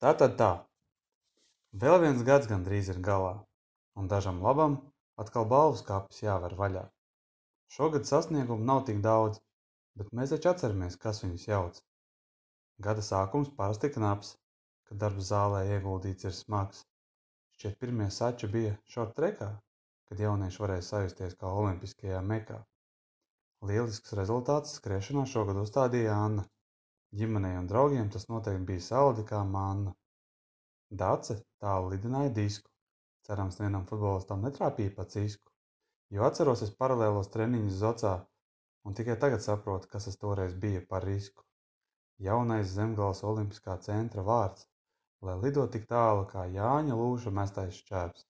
Tātad tā. Vēl viens gads gandrīz ir galā, un dažam labam atkal balvu skapis jāver vaļā. Šogad sasniegumu nav tik daudz, bet mēs taču atceramies, kas viņus jauc. Gada sākums parasti knaps, kad darbs zālē ieguldīts ir smags. Šķiet pirmie sači bija šorttrekā, kad jaunieši varēja sajusties kā olimpiskajā mekā. Lielisks rezultāts skriešanā šogad uzstādīja Anna. Ģimenei un draugiem tas noteikti bija saldi kā manna. Dace tālu lidināja disku. Cerams, vienam futbolistam netrāpīja pa cisku, jo atceros es paralēlos treniņus Zocā un tikai tagad saprotu, kas tas toreiz bija par risku. Jaunais Zemgales olimpiskā centra vārds, lai lido tik tālu kā Jāņa Lūša mestais šķēps,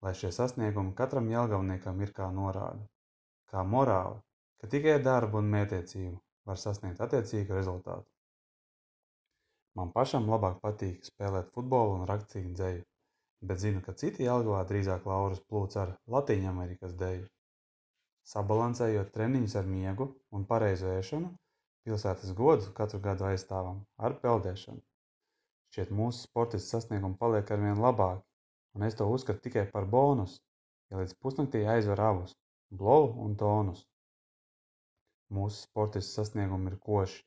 lai šie sasniegumi katram jelgavniekam ir kā norāde, kā morāli, ka tikai darbu un mētiecību var sasniegt attiecīgu rezultātu. Man pašam labāk patīk spēlēt futbolu un rakstīt dzeju, bet zinu, ka citi Jelgavā drīzāk laurus plūc ar Latīņamerikas deju. Sabalansējot treniņus ar miegu un pareizu ēšanu, pilsētas godu katru gadu aizstāvam ar peldēšanu. Šķiet mūsu sportistu sasniegumi paliek arvien labāki, un es to uzskatu tikai par bonusu, ja līdz pusnaktī aizver abus – blovu un tonus. Mūsu sportistu sasniegumi ir koši,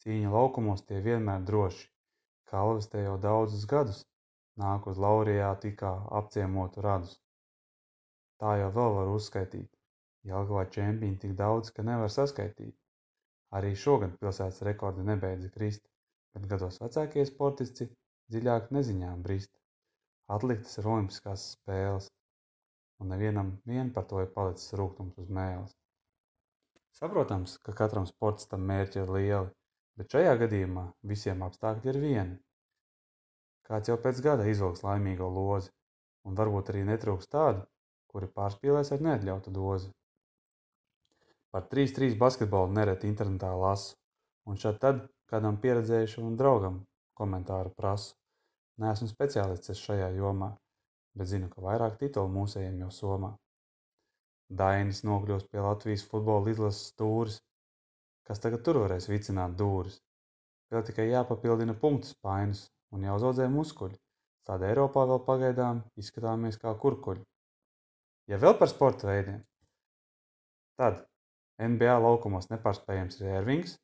cīņa laukumos tie vienmēr droši. Kalvis te jau daudzus gadus nāk uz laureātu kā apciemotu radus. Tā jau vēl var uzskaitīt. Jelgavā čempioni tik daudz, ka nevar saskaitīt. Arī šogad pilsētas rekordi nebeidza krist, bet gados vecākie sportisti dziļāk neziņām brist. Atliktas ir olimpiskās spēles, un nevienam vien par to ir palicis rūgtums uz mēles. Saprotams, ka katram sportistam mērķi ir lieli, bet šajā gadījumā visiem apstākļi ir vieni. Kāds jau pēc gada izvilks laimīgo lozi, un varbūt arī netrūks tādu, kuri pārspīlēs ar neatļautu dozi. Par 3-3 basketbolu nereti internetā lasu, un šad tad kādam pieredzējušam draugam komentāru prasu. Neesmu speciālists šajā jomā, bet zinu, ka vairāk titulu mūsējiem jau somā. Dainis nokļūst pie Latvijas futbola izlases stūris. Kas tagad tur varēs vicināt dūris? Vēl tikai jāpapildina punktu spaiņus un jāuzaudzē muskuļi. Tāda Eiropā vēl pagaidām izskatāmies kā kurkuļi. Ja vēl par sporta veidiem, tad NBA laukumos nepārspējams ir Ervings,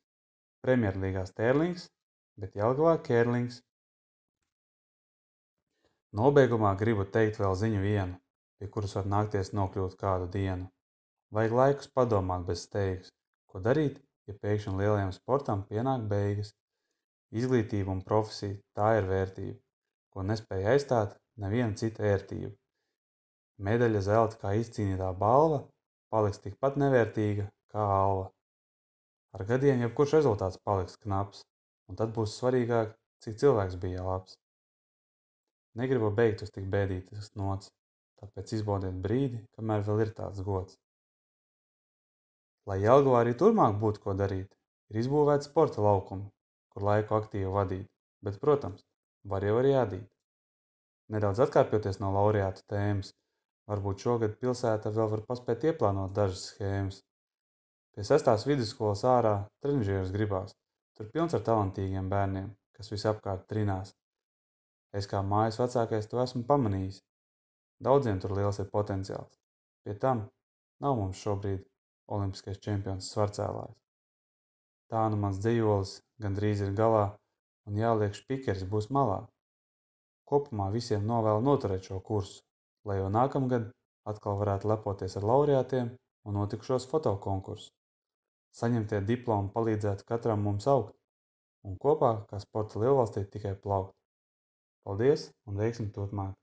Premjerlīgā Sterlings, bet Jelgavā Kērlings. Nobeigumā gribu teikt vēl ziņu vienu, pie kuras var nākties nokļūt kādu dienu. Vajag laikus padomāt bez steigas, ko darīt, ja pēkšņi lielajam sportam pienāk beigas. Izglītība un profesija – tā ir vērtība, ko nespēja aizstāt neviena cita ērtība. Medaļa zelta kā izcīnītā balva paliks tikpat nevērtīga kā alva. Ar gadiem jebkurš rezultāts paliks knaps, un tad būs svarīgāk, cik cilvēks bija labs. Negribu beigt uz tik bēdītas nots, tāpēc izbaudiet brīdi, kamēr vēl ir tāds gods. Lai Jelgavā arī turmāk būtu ko darīt, ir izbūvēti sporta laukumi, kur laiku aktīvi vadīt, bet, protams, var jau arī adīt. Nedaudz atkāpjoties no laureātu tēmas, varbūt šogad pilsēta vēl var paspēt ieplānot dažas schēmas. Pie 6. vidusskolas ārā trenižierus gribās, tur pilns ar talantīgiem bērniem, kas visapkārt trinās. Es kā mājas vecākais to esmu pamanījis. Daudziem tur liels ir potenciāls. Pie tam nav mums šobrīd olimpiskais čempions svarcēlājs. Tā nu mans dzejolis gandrīz ir galā un jāliek špikeris būs malā. Kopumā visiem novēlu noturēt šo kursu, lai jau nākamgad atkal varētu lepoties ar laureātiem un notikušos fotokonkursu. Saņemtie diplomi palīdzētu katram mums augt un kopā kā sporta lielvalstī tikai plaukt. Paldies un veiksmi turpmāk!